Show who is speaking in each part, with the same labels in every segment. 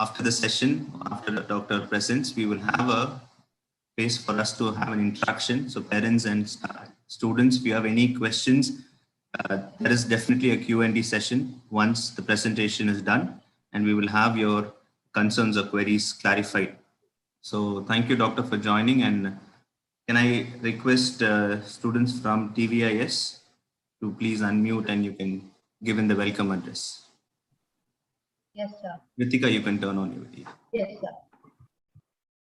Speaker 1: after the session, after the doctor presents, we will have a space for us to have an interaction. So parents and students, if you have any questions, there is definitely a Q&A session once the presentation is done, and we will have your concerns or queries clarified. So thank you, doctor, for joining. And can I request students from TVIS to please unmute and you can give in the welcome address.
Speaker 2: Yes, sir.
Speaker 1: Ritika, you can turn on your video.
Speaker 2: Yes, sir.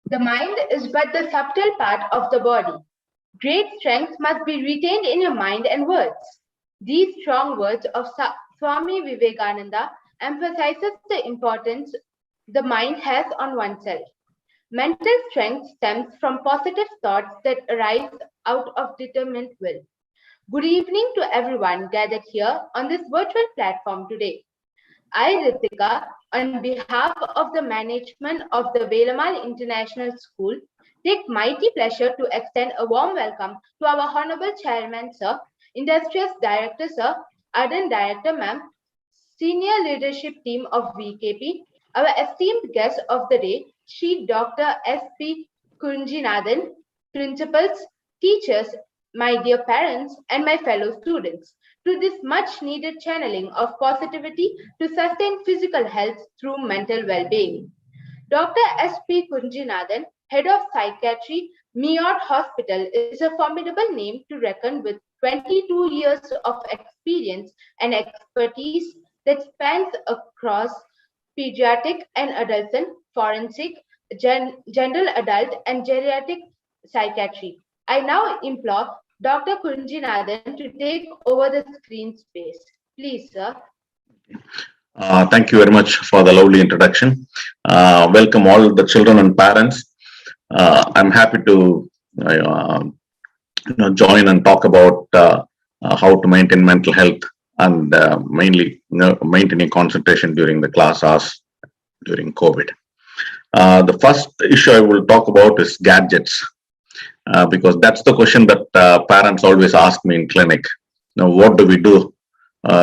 Speaker 2: The mind is but the subtle part of the body. Great strength must be retained in your mind and words. These strong words of Swami Vivekananda emphasizes the importance the mind has on oneself. Mental strength stems from positive thoughts that arise out of determined will. Good evening to everyone gathered here on this virtual platform today. I, Ritika, on behalf of the management of the Velamal International School, take mighty pleasure to extend a warm welcome to our Honorable Chairman, Sir, Industrious Director, Sir, Ardent Director, Ma'am, Senior Leadership Team of VKP, our esteemed guest of the day, Shri Dr. S.P. Kurinjinathan, principals, teachers, my dear parents, and my fellow students, to this much needed channeling of positivity to sustain physical health through mental well-being. Dr. S.P. Kurinjinathan, Head of Psychiatry, Meod Hospital, is a formidable name to reckon with 22 years of experience and expertise that spans across pediatric and adolescent, forensic, general adult, and geriatric psychiatry. I now implore Dr. Kurinjinathan to take over the screen space. Please, sir.
Speaker 3: Thank you very much for the lovely introduction. Welcome all the children and parents. I'm happy to join and talk about how to maintain mental health and mainly maintaining concentration during the class hours during COVID. The first issue I will talk about is gadgets. Because that's the question that parents always ask me in clinic. Now, what do we do?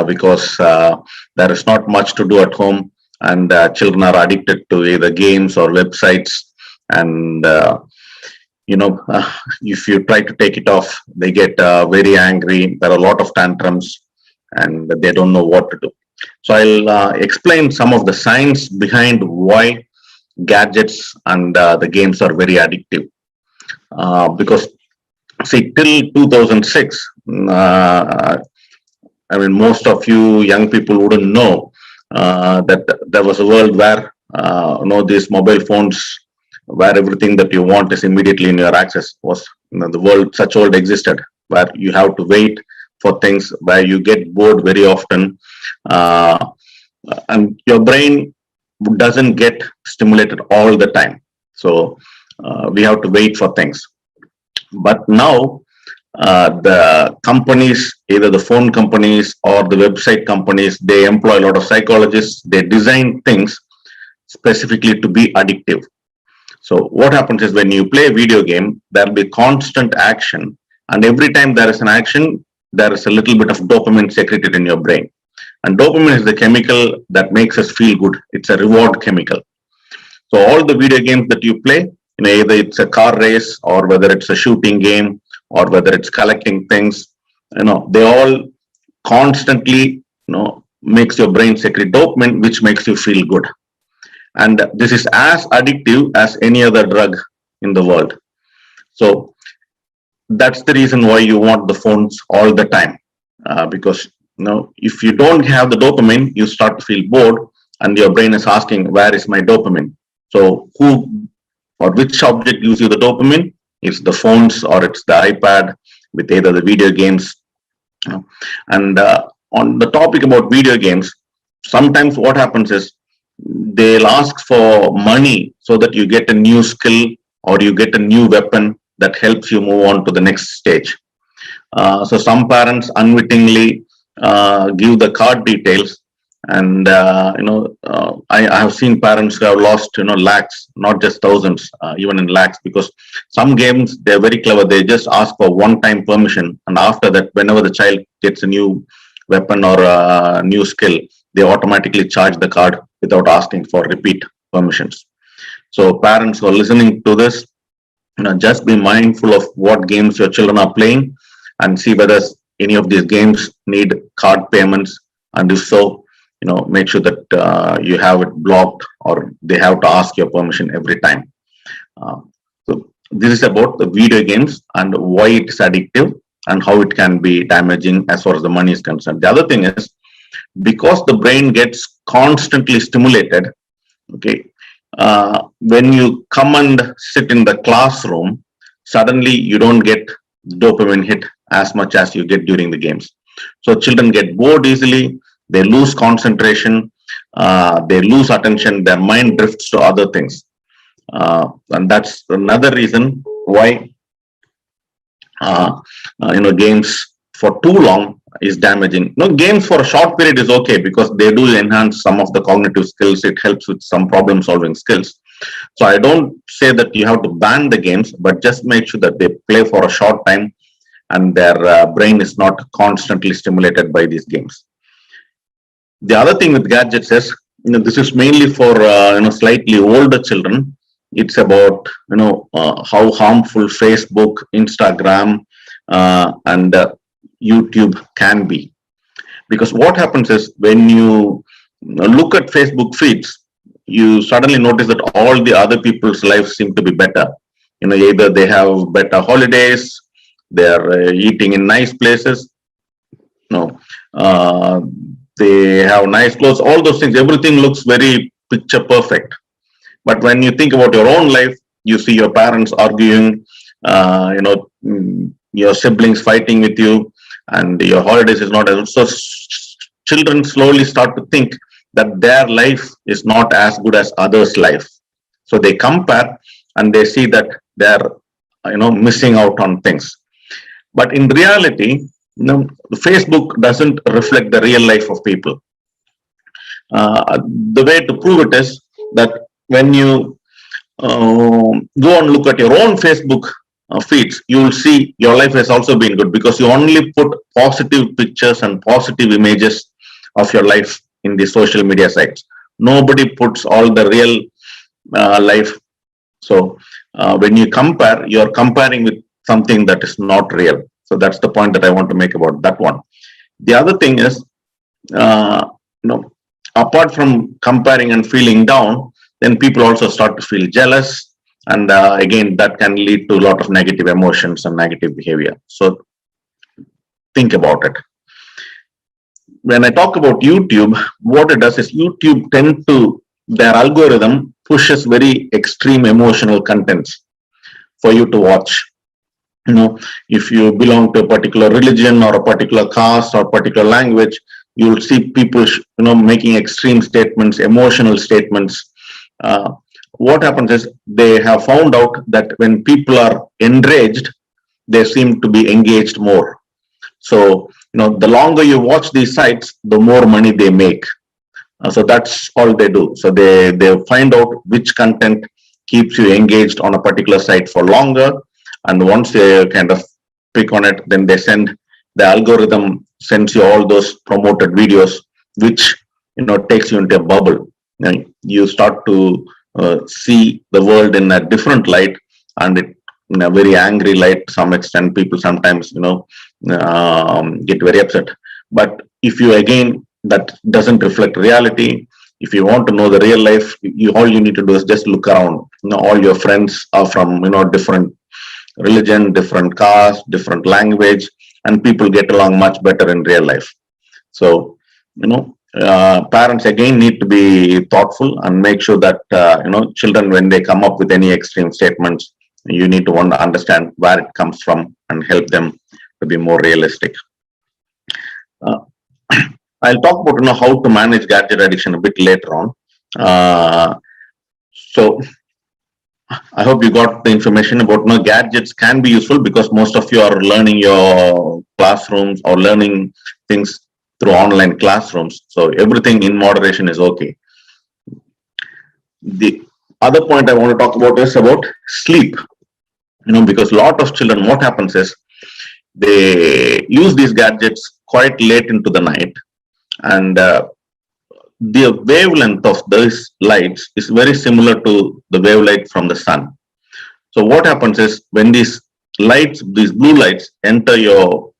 Speaker 3: Because there is not much to do at home, and children are addicted to either games or websites. And if you try to take it off, they get very angry. There are a lot of tantrums, and they don't know what to do. So I'll explain some of the science behind why gadgets and the games are very addictive. Because see, till 2006, most of you young people wouldn't know that there was a world where these mobile phones, where everything that you want is immediately in your access. Was the world, such world existed, where you have to wait for things, where you get bored very often, and your brain doesn't get stimulated all the time. So we have to wait for things. But now the companies, either the phone companies or the website companies, they employ a lot of psychologists. They design things specifically to be addictive. So what happens is, when you play a video game, there'll be constant action, and every time there is an action, there is a little bit of dopamine secreted in your brain. And dopamine is the chemical that makes us feel good. It's a reward chemical. So all the video games that you play, either it's a car race, or whether it's a shooting game, or whether it's collecting things, they all constantly, makes your brain secrete dopamine, which makes you feel good. And this is as addictive as any other drug in the world. So that's the reason why you want the phones all the time, because if you don't have the dopamine, you start to feel bored, and your brain is asking, where is my dopamine? So who or which object gives you the dopamine? It's the phones, or it's the iPad with either the video games. And on the topic about video games, sometimes what happens is, they'll ask for money so that you get a new skill or you get a new weapon that helps you move on to the next stage. So some parents unwittingly give the card details, and I have seen parents who have lost lakhs, not just thousands, even in lakhs, because some games, they're very clever. They just ask for one-time permission, and after that, whenever the child gets a new weapon or a new skill, they automatically charge the card without asking for repeat permissions. So parents who are listening to this, just be mindful of what games your children are playing and see whether any of these games need card payments, and if so, make sure that you have it blocked or they have to ask your permission every time. So this is about the video games and why it is addictive and how it can be damaging as far as the money is concerned. The other thing is, because the brain gets constantly stimulated, okay, when you come and sit in the classroom, suddenly you don't get dopamine hit as much as you get during the games. So children get bored easily, they lose concentration, they lose attention, their mind drifts to other things. And that's another reason why games for too long is damaging. Games for a short period is okay because they do enhance some of the cognitive skills. It helps with some problem solving skills. So I don't say that you have to ban the games, but just make sure that they play for a short time and their brain is not constantly stimulated by these games. The other thing with gadgets is, this is mainly for slightly older children. It's about how harmful Facebook, Instagram, and YouTube can be. Because what happens is, when you look at Facebook feeds, you suddenly notice that all the other people's lives seem to be better. Either they have better holidays, they're eating in nice places, they have nice clothes, all those things. Everything looks very picture perfect. But when you think about your own life, you see your parents arguing, your siblings fighting with you, and your holidays is not as. So children slowly start to think that their life is not as good as others' life. So they compare and they see that they're missing out on things. But in reality, Facebook doesn't reflect the real life of people. The way to prove it is that when you go and look at your own Facebook feeds, you will see your life has also been good because you only put positive pictures and positive images of your life in the social media sites. Nobody puts all the real life. So when you compare, you're comparing with something that is not real. So that's the point that I want to make about that one. The other thing is, apart from comparing and feeling down, then people also start to feel jealous. And again, that can lead to a lot of negative emotions and negative behavior. So think about it. When I talk about YouTube, what it does is YouTube their algorithm pushes very extreme emotional contents for you to watch. If you belong to a particular religion or a particular caste or particular language, you'll see people, making extreme statements, emotional statements. What happens is, they have found out that when people are enraged, they seem to be engaged more. So, the longer you watch these sites, the more money they make. So that's all they do. So they find out which content keeps you engaged on a particular site for longer. And once they kind of pick on it, then the algorithm sends you all those promoted videos, which takes you into a bubble. You start to see the world in a different light, and in a very angry light to some extent. People sometimes get very upset. But if you, again, that doesn't reflect reality. If you want to know the real life, all you need to do is just look around. All your friends are from different religion, different caste, different language, and people get along much better in real life. So parents again need to be thoughtful and make sure that children, when they come up with any extreme statements, you need to understand where it comes from and help them to be more realistic. I'll talk about how to manage gadget addiction a bit later on. So I hope you got the information about gadgets can be useful because most of you are learning your classrooms or learning things through online classrooms. So everything in moderation is okay. The other point I want to talk about is about sleep. Because a lot of children, what happens is, they use these gadgets quite late into the night, and the wavelength of these lights is very similar to the wavelength from the sun. So what happens is when these lights, these blue lights enter your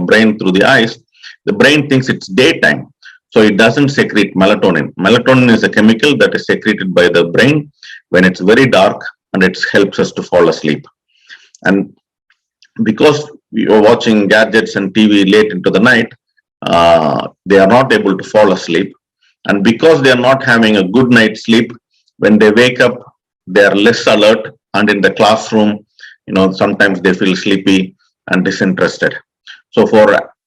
Speaker 3: brain through the eyes, the brain thinks it's daytime. So it doesn't secrete melatonin. Melatonin is a chemical that is secreted by the brain when it's very dark, and it helps us to fall asleep. And because we are watching gadgets and TV late into the night, they are not able to fall asleep. And because they are not having a good night's sleep, when they wake up, they are less alert. And in the classroom, sometimes they feel sleepy and disinterested. So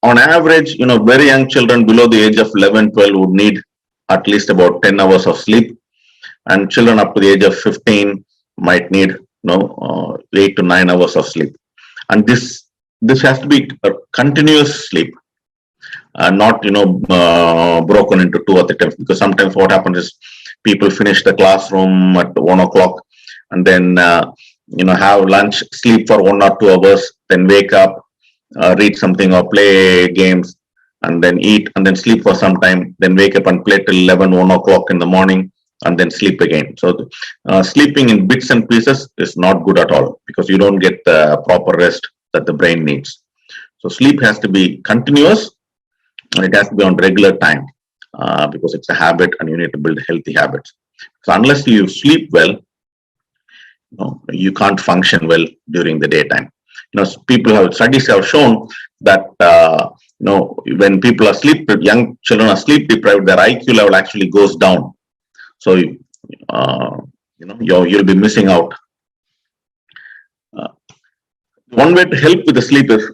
Speaker 3: on average, very young children below the age of 11, 12 would need at least about 10 hours of sleep. And children up to the age of 15 might need 8 to 9 hours of sleep. And this has to be a continuous sleep, not broken into 2 or 3 times. Because sometimes what happens is people finish the classroom at 1 o'clock and then have lunch, sleep for 1 or 2 hours, then wake up, read something or play games, and then eat, and then sleep for some time, then wake up and play till 11, 1 o'clock in the morning, and then sleep again. So sleeping in bits and pieces is not good at all, because you don't get the proper rest that the brain needs. So sleep has to be continuous, and it has to be on regular time, because it's a habit and you need to build healthy habits. So unless you sleep well, you can't function well during the daytime. Studies have shown that when people are young children are sleep deprived, their IQ level actually goes down. So you'll be missing out. One way to help with the sleep is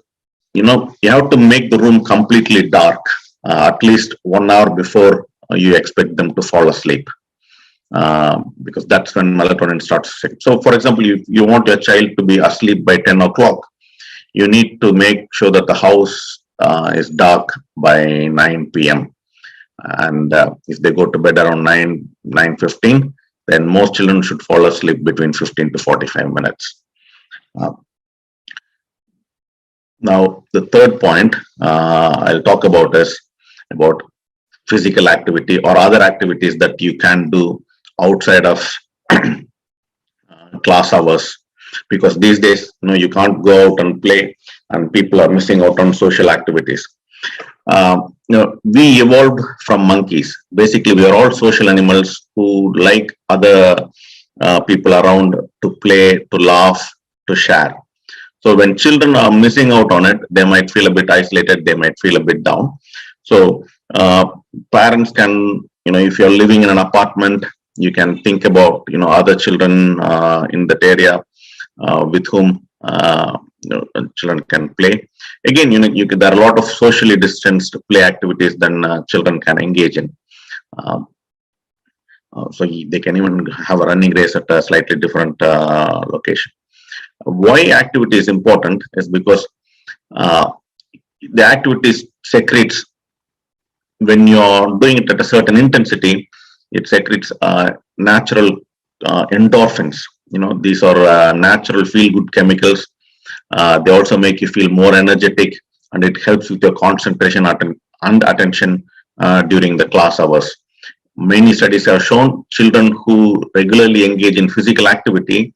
Speaker 3: you have to make the room completely dark, at least 1 hour before you expect them to fall asleep. Because that's when melatonin starts. So, for example, if you want your child to be asleep by 10 o'clock, you need to make sure that the house is dark by 9 p.m. And if they go to bed around 9:15, then most children should fall asleep between 15 to 45 minutes. Now, the third point I'll talk about is about physical activity or other activities that you can do outside of class hours, because these days you can't go out and play, and people are missing out on social activities. We evolved from monkeys. Basically, we are all social animals who like other people around to play, to laugh, to share. So when children are missing out on it, they might feel a bit isolated, they might feel a bit down. So parents can, if you're living in an apartment, you can think about other children in that area with whom children can play. Again, there are a lot of socially distanced play activities than children can engage in. So they can even have a running race at a slightly different location. Why activity is important is because the activities secretes, when you're doing it at a certain intensity, it secretes natural endorphins. These are natural feel-good chemicals. They also make you feel more energetic, and it helps with your concentration and attention during the class hours. Many studies have shown children who regularly engage in physical activity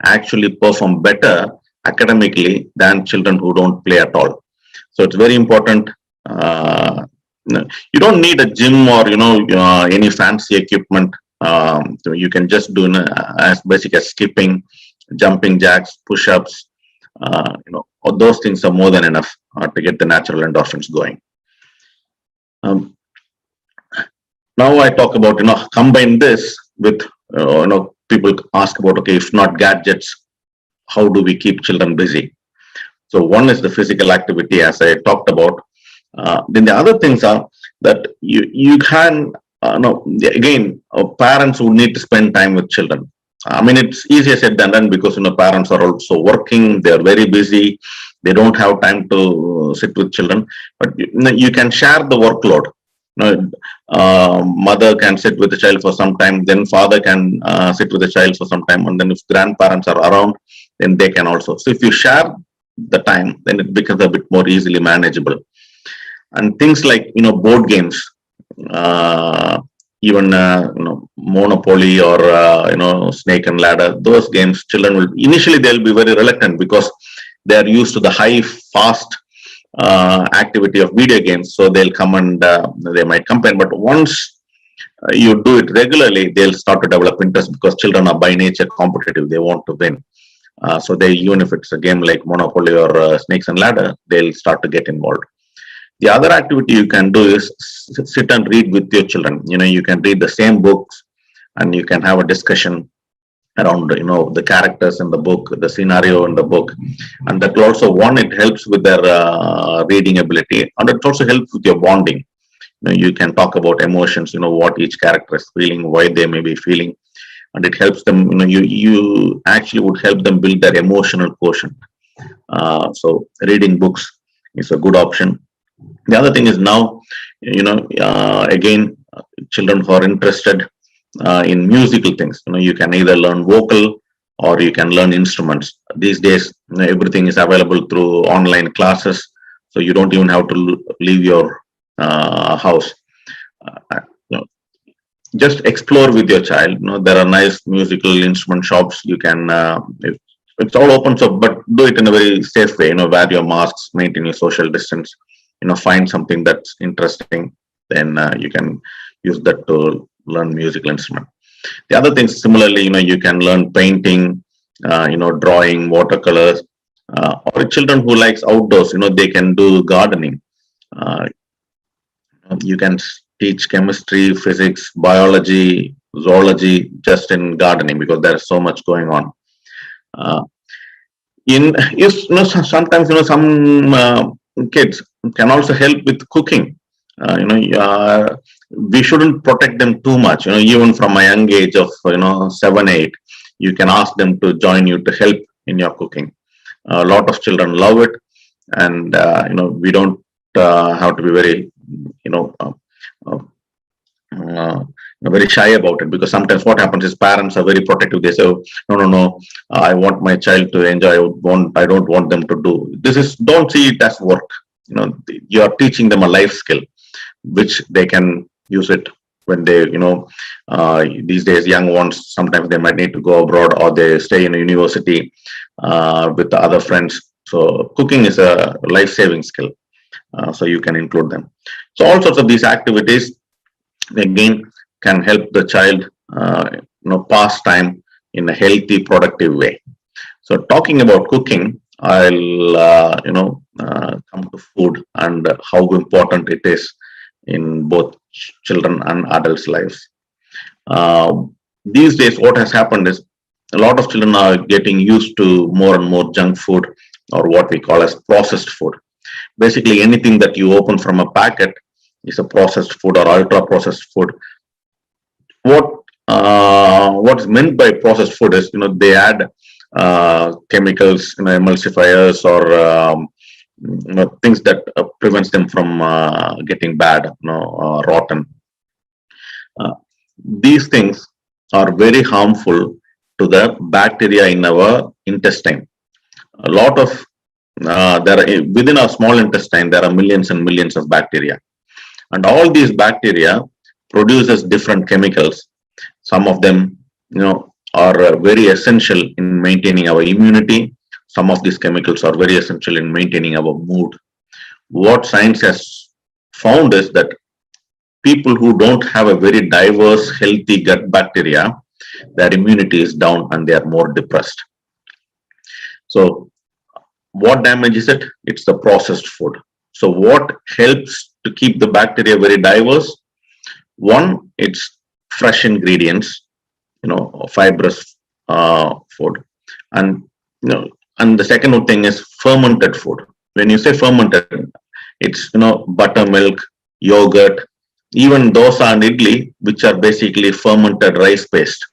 Speaker 3: actually perform better academically than children who don't play at all. So it's very important. You don't need a gym or any fancy equipment. You can just do as basic as skipping, jumping jacks, push-ups. All those things are more than enough to get the natural endorphins going. Now I talk about combine this with people ask about, okay, if not gadgets, how do we keep children busy? So one is the physical activity, as I talked about. Then the other things are that you can again, parents would need to spend time with children. I mean, it's easier said than done, because parents are also working, they are very busy, they don't have time to sit with children. But you can share the workload. Mother can sit with the child for some time, then father can sit with the child for some time, and then if grandparents are around, then they can also. So if you share the time, then it becomes a bit more easily manageable. And things like board games, uh, even Monopoly or Snake and Ladder. Those games, children will initially they'll be very reluctant because they are used to the high, fast activity of video games. So they'll come and they might complain. But once you do it regularly, they'll start to develop interest because children are by nature competitive. They want to win. So they, even if it's a game like Monopoly or Snakes and Ladder, they'll start to get involved. The other activity you can do is sit and read with your children. You can read the same books and you can have a discussion around the characters in the book, the scenario in the book, and that will also, one, it helps with their reading ability, and it also helps with your bonding. You can talk about emotions, what each character is feeling, why they may be feeling, and it helps them. You actually would help them build their emotional quotient. So reading books is a good option. The other thing is now, again, children who are interested in musical things, you can either learn vocal or you can learn instruments. These days, everything is available through online classes, so you don't even have to leave your house. Just explore with your child. There are nice musical instrument shops. You can, it's all open, so but do it in a very safe way. Wear your masks, maintain your social distance. Find something that's interesting. Then you can use that to learn musical instrument. The other things, similarly, you can learn painting, drawing, watercolors, or children who likes outdoors. They can do gardening. You can teach chemistry, physics, biology, zoology just in gardening because there's so much going on. Sometimes some kids can also help with cooking. We shouldn't protect them too much. Even from a young age of 7, 8, you can ask them to join you to help in your cooking. A lot of children love it, and we don't have to be very very shy about it, because sometimes what happens is parents are very protective. They say, no, I want my child to enjoy. I don't want them to do this. Don't see it as work. You are teaching them a life skill which they can use it when they these days, young ones, sometimes they might need to go abroad or they stay in a university with the other friends. So cooking is a life-saving skill, so you can include them. So all sorts of these activities again can help the child pass time in a healthy, productive way. So talking about cooking, I'll come to food and how important it is in both children and adults' lives. These days, what has happened is a lot of children are getting used to more and more junk food, or what we call as processed food. Basically, anything that you open from a packet is a processed food or ultra processed food. What's meant by processed food is they add chemicals, emulsifiers, or things that prevents them from getting bad, rotten. These things are very harmful to the bacteria in our intestine. A lot of within our small intestine, there are millions and millions of bacteria, and all these bacteria produces different chemicals. Some of them, are very essential in maintaining our immunity. Some of these chemicals are very essential in maintaining our mood. What science has found is that people who don't have a very diverse, healthy gut bacteria, their immunity is down and they are more depressed. So what damages it? It's the processed food. So what helps to keep the bacteria very diverse? One, it's fresh ingredients, fibrous food, and and the second thing is fermented food. When you say fermented, it's buttermilk, yogurt, even dosa and idli, which are basically fermented rice paste.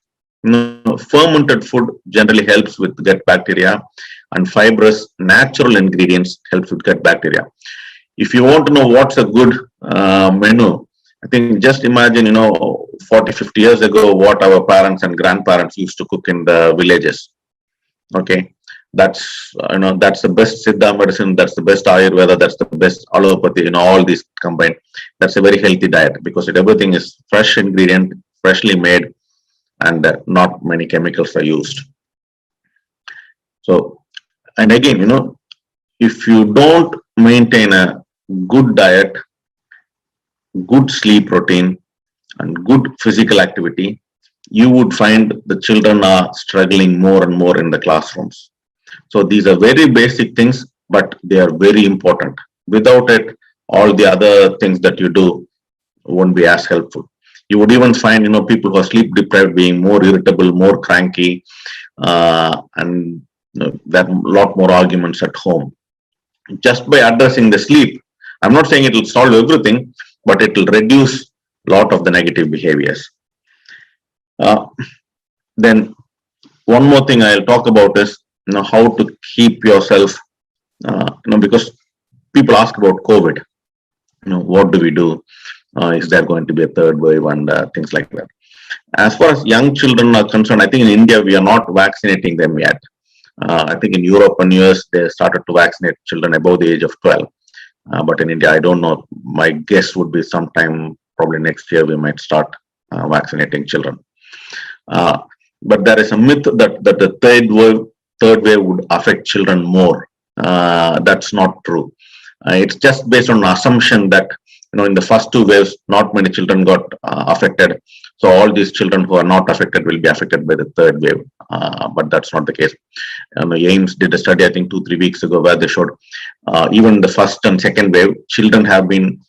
Speaker 3: Fermented food generally helps with gut bacteria, and fibrous natural ingredients helps with gut bacteria. If you want to know what's a good menu, I think just imagine 40, 50 years ago what our parents and grandparents used to cook in the villages. Okay, That's that's the best Siddha medicine, that's the best Ayurveda, that's the best allopathy, all these combined. That's a very healthy diet because everything is fresh ingredient, freshly made, and not many chemicals are used. So, and again, if you don't maintain a good diet, good sleep routine, and good physical activity, you would find the children are struggling more and more in the classrooms. So these are very basic things, but they are very important. Without it, all the other things that you do won't be as helpful. You would even find, people who are sleep deprived being more irritable, more cranky, and there are a lot more arguments at home. Just by addressing the sleep, I'm not saying it will solve everything, but it will reduce a lot of the negative behaviors. Then one more thing I'll talk about is how to keep yourself, because people ask about COVID. What do we do? Is there going to be a third wave and things like that? As far as young children are concerned, I think in India we are not vaccinating them yet. I think in Europe and US they started to vaccinate children above the age of 12. But in India, I don't know. My guess would be sometime probably next year we might start vaccinating children. But there is a myth that the third wave would affect children more. That's not true. It's just based on an assumption that in the first two waves, not many children got affected. So all these children who are not affected will be affected by the third wave. But that's not the case. AIMS did a study, I think 2-3 weeks ago, where they showed even the first and second wave, children have been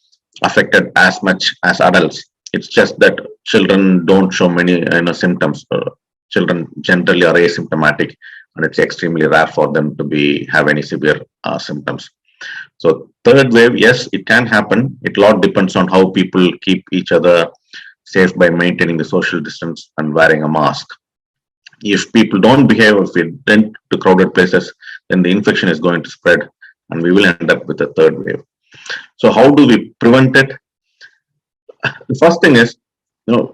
Speaker 3: affected as much as adults. It's just that children don't show many symptoms. Children generally are asymptomatic, and it's extremely rare for them to have any severe symptoms. So third wave, yes, it can happen. It a lot depends on how people keep each other safe by maintaining the social distance and wearing a mask. If people don't behave, if we went to crowded places, then the infection is going to spread and we will end up with a third wave. So how do we prevent it? The first thing is,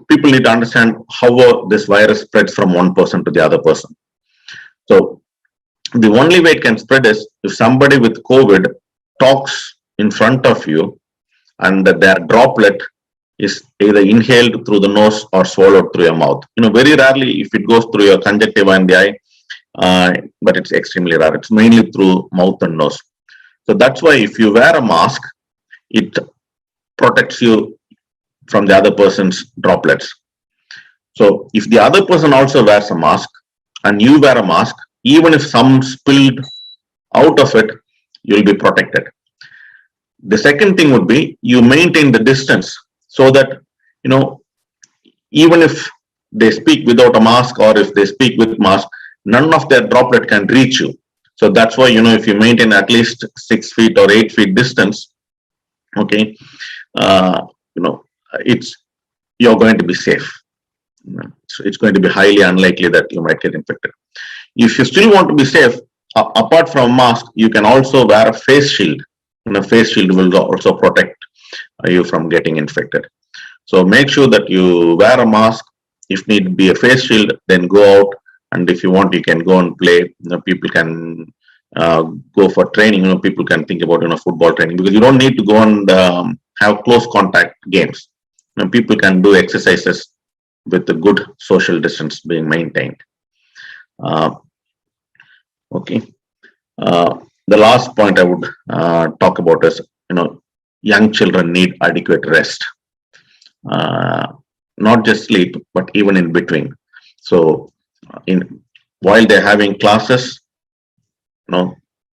Speaker 3: people need to understand how this virus spreads from one person to the other person. So the only way it can spread is if somebody with COVID talks in front of you and their droplet is either inhaled through the nose or swallowed through your mouth. Very rarely if it goes through your conjunctiva and the eye, but it's extremely rare. It's mainly through mouth and nose. So that's why if you wear a mask, it protects you from the other person's droplets. So if the other person also wears a mask and you wear a mask, even if some spilled out of it, you'll be protected. The second thing would be you maintain the distance so that, even if they speak without a mask or if they speak with mask, none of their droplet can reach you. So that's why, if you maintain at least 6 feet or 8 feet distance, okay, you're going to be safe. So it's going to be highly unlikely that you might get infected. If you still want to be safe, apart from mask, you can also wear a face shield. A face shield will also protect you from getting infected. So make sure that you wear a mask. If need be a face shield, then go out. And if you want, you can go and play. People can go for training. People can think about football training, because you don't need to go and have close contact games. People can do exercises with the good social distance being maintained. Okay. The last point I would talk about is, young children need adequate rest, not just sleep, but even in between. So, while they're having classes,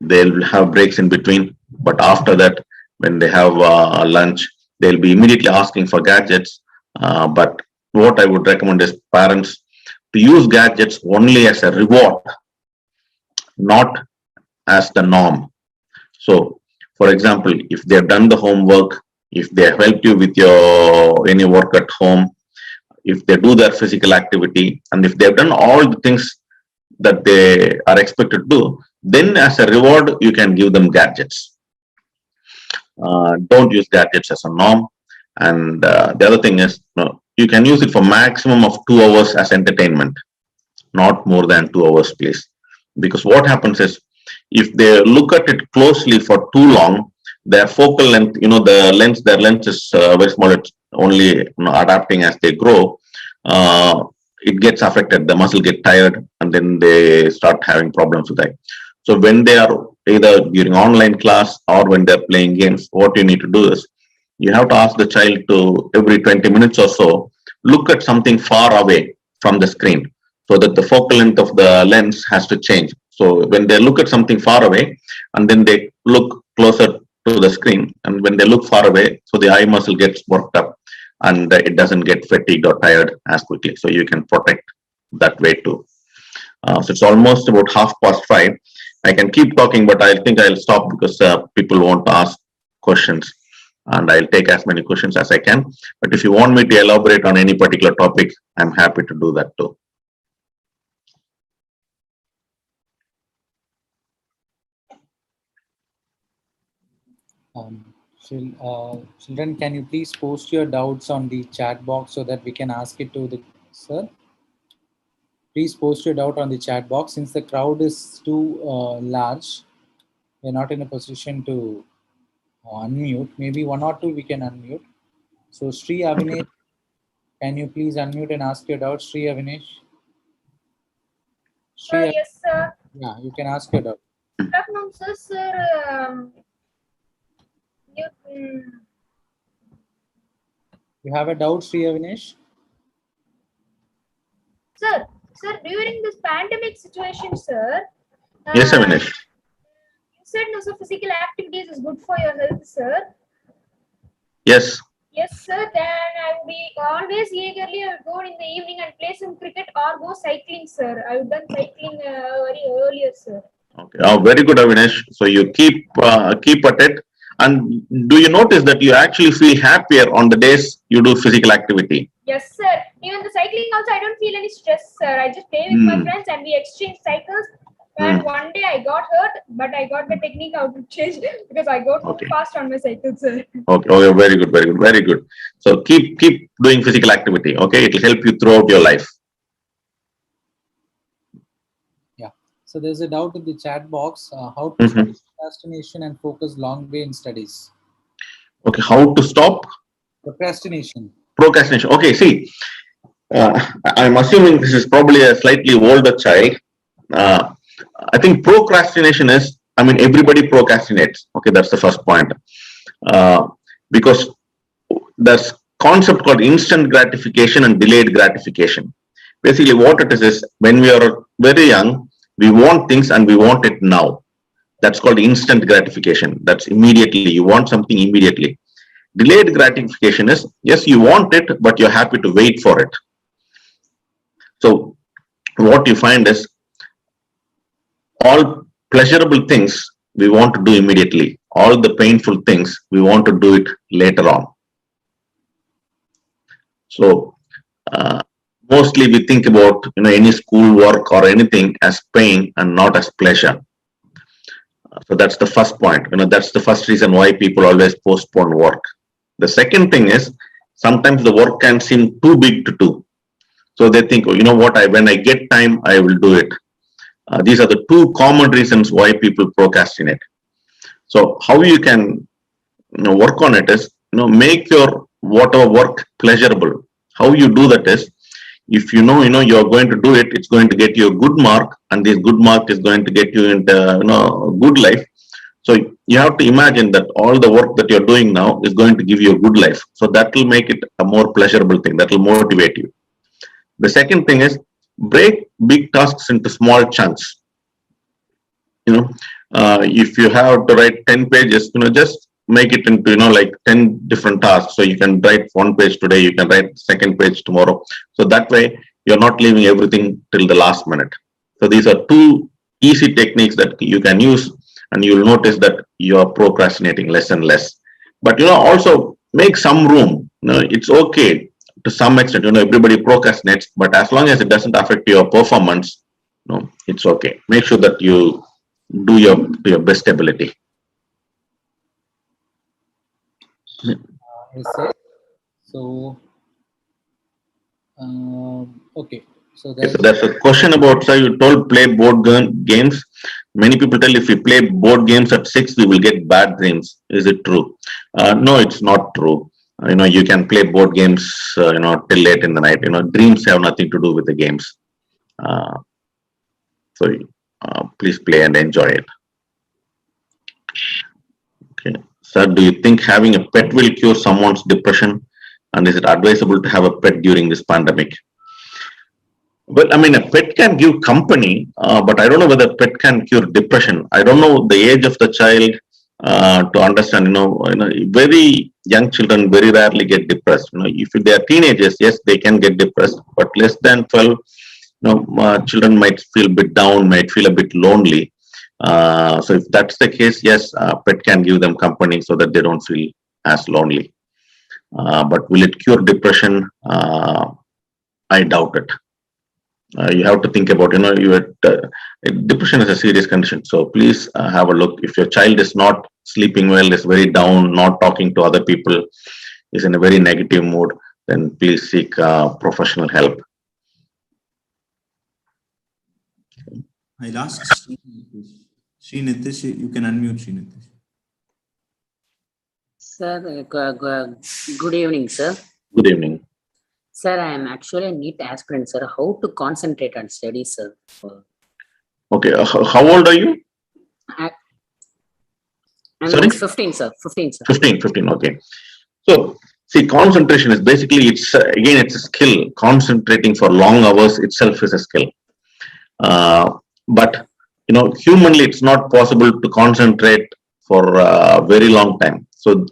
Speaker 3: they'll have breaks in between. But after that, when they have lunch, they'll be immediately asking for gadgets. But what I would recommend is parents to use gadgets only as a reward, not as the norm. So, for example, if they've done the homework, if they have helped you with any work at home, if they do their physical activity, and if they've done all the things that they are expected to do, then as a reward, you can give them gadgets. Don't use gadgets as a norm. And the other thing is, you can use it for maximum of 2 hours as entertainment, not more than 2 hours, please. because what happens is if they look at it closely for too long, their focal length, their lens is very small. It's only adapting as they grow. It gets affected. The muscle get tired, and then they start having problems with that. So when they are either during online class or when they're playing games, what you need to do is you have to ask the child to every 20 minutes or so look at something far away from the screen so that the focal length of the lens has to change. So when they look at something far away and then they look closer to the screen, and when they look far away, so the eye muscle gets worked up and it doesn't get fatigued or tired as quickly. So you can protect that way too. So it's almost about 5:30. I can keep talking, but I think I'll stop because people won't ask questions, and I'll take as many questions as I can. But if you want me to elaborate on any particular topic, I'm happy to do that too.
Speaker 4: Children, can you please post your doubts on the chat box so that we can ask it to the sir? Please post your doubt on the chat box. Since the crowd is too large, we're not in a position to unmute. Maybe one or two we can unmute. So Sri Avinesh, can you please unmute and ask your doubt, Sri Avinesh?
Speaker 5: Yes, sir.
Speaker 4: Yeah, you can ask your doubt.
Speaker 5: Good afternoon, sir. Sir,
Speaker 4: You have a doubt, Sri Avinesh?
Speaker 5: sir, during this pandemic situation, sir.
Speaker 3: Yes, Avinash.
Speaker 5: You said no, so physical activities is good for your health, sir.
Speaker 3: Yes.
Speaker 5: Yes, sir. Then I will be always eagerly go in the evening and play some cricket or go cycling, sir. I've done cycling very earlier, sir.
Speaker 3: Okay. Oh, very good, Avinash. So you keep at it. And do you notice that you actually feel happier on the days you do physical activity?
Speaker 5: Yes, sir. Even the cycling also, I don't feel any stress, sir. I just play with my friends and we exchange cycles. And one day I got hurt, but I got the technique how to change because I got too fast on my cycle, sir.
Speaker 3: Okay. Oh, very good, very good, very good. So keep doing physical activity. Okay, it will help you throughout your life.
Speaker 4: Yeah. So there's a doubt in the chat box. How to stop procrastination and focus long way in studies?
Speaker 3: Okay. How to stop
Speaker 4: procrastination?
Speaker 3: Procrastination. Okay. See, I'm assuming this is probably a slightly older child. I think procrastination is, everybody procrastinates. Okay, that's the first point. Because there's concept called instant gratification and delayed gratification. Basically, what it is when we are very young, we want things and we want it now. That's called instant gratification. That's immediately. You want something immediately. Delayed gratification is, yes, you want it, but you're happy to wait for it. So what you find is all pleasurable things we want to do immediately. All the painful things we want to do it later on. So mostly we think about any school work or anything as pain and not as pleasure. So that's the first point. That's the first reason why people always postpone work. The second thing is sometimes the work can seem too big to do. So they think, when I get time, I will do it. These are the two common reasons why people procrastinate. So how you can work on it is, make your whatever work pleasurable. How you do that is, if you're going to do it, it's going to get you a good mark, and this good mark is going to get you into a good life. So you have to imagine that all the work that you're doing now is going to give you a good life. So that will make it a more pleasurable thing. That will motivate you. The second thing is, break big tasks into small chunks. If you have to write 10 pages, just make it into, like 10 different tasks. So you can write one page today, you can write second page tomorrow. So that way you're not leaving everything till the last minute. So these are two easy techniques that you can use, and you'll notice that you're procrastinating less and less. But, also make some room. It's okay to some extent, everybody procrastinates, but as long as it doesn't affect your performance, it's okay. Make sure that you do your best ability.
Speaker 4: Yes, sir. So, okay. So
Speaker 3: Okay, so
Speaker 4: that
Speaker 3: there's a question about, sir, you told play games. Many people tell if we play board games at 6, we will get bad dreams. Is it true? No, it's not true. You can play board games, till late in the night. Dreams have nothing to do with the games. Uh, so please play and enjoy it. Okay. Sir, do you think having a pet will cure someone's depression? And is it advisable to have a pet during this pandemic? Well, I mean, a pet can give company, but I don't know whether pet can cure depression. I don't know the age of the child to understand. Very young children very rarely get depressed. If they are teenagers, yes, they can get depressed, but less than 12, children might feel a bit down, might feel a bit lonely. So if that's the case, yes, pet can give them company so that they don't feel as lonely. But will it cure depression? I doubt it. You have to think about, depression is a serious condition. So please have a look. If your child is not sleeping well, is very down, not talking to other people, is in a very negative mood, then please seek professional help.
Speaker 1: I'll ask Srinitish, you can unmute Srinitish.
Speaker 6: Sir, good evening, sir.
Speaker 3: Good evening.
Speaker 6: Sir, I am actually a NEET aspirant, sir. How to concentrate on studies, sir?
Speaker 3: Okay, how old are you?
Speaker 6: I'm
Speaker 3: Sorry?
Speaker 6: 15, sir. 15, sir.
Speaker 3: 15, okay. So, see, concentration is basically, it's a skill. Concentrating for long hours itself is a skill. But, humanly, it's not possible to concentrate for a very long time. So,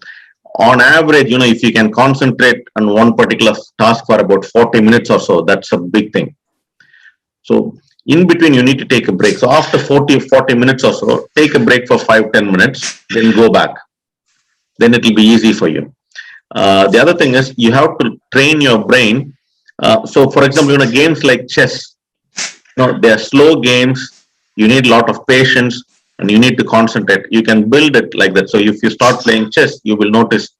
Speaker 3: on average, if you can concentrate on one particular task for about 40 minutes or so, that's a big thing. So in between, you need to take a break. So after 40 minutes or so, take a break for 5-10 minutes, then go back. Then it will be easy for you. The other thing is you have to train your brain. So for example, games like chess, they are slow games. You need a lot of patience. And you need to concentrate. You can build it like that. So if you start playing chess, you will notice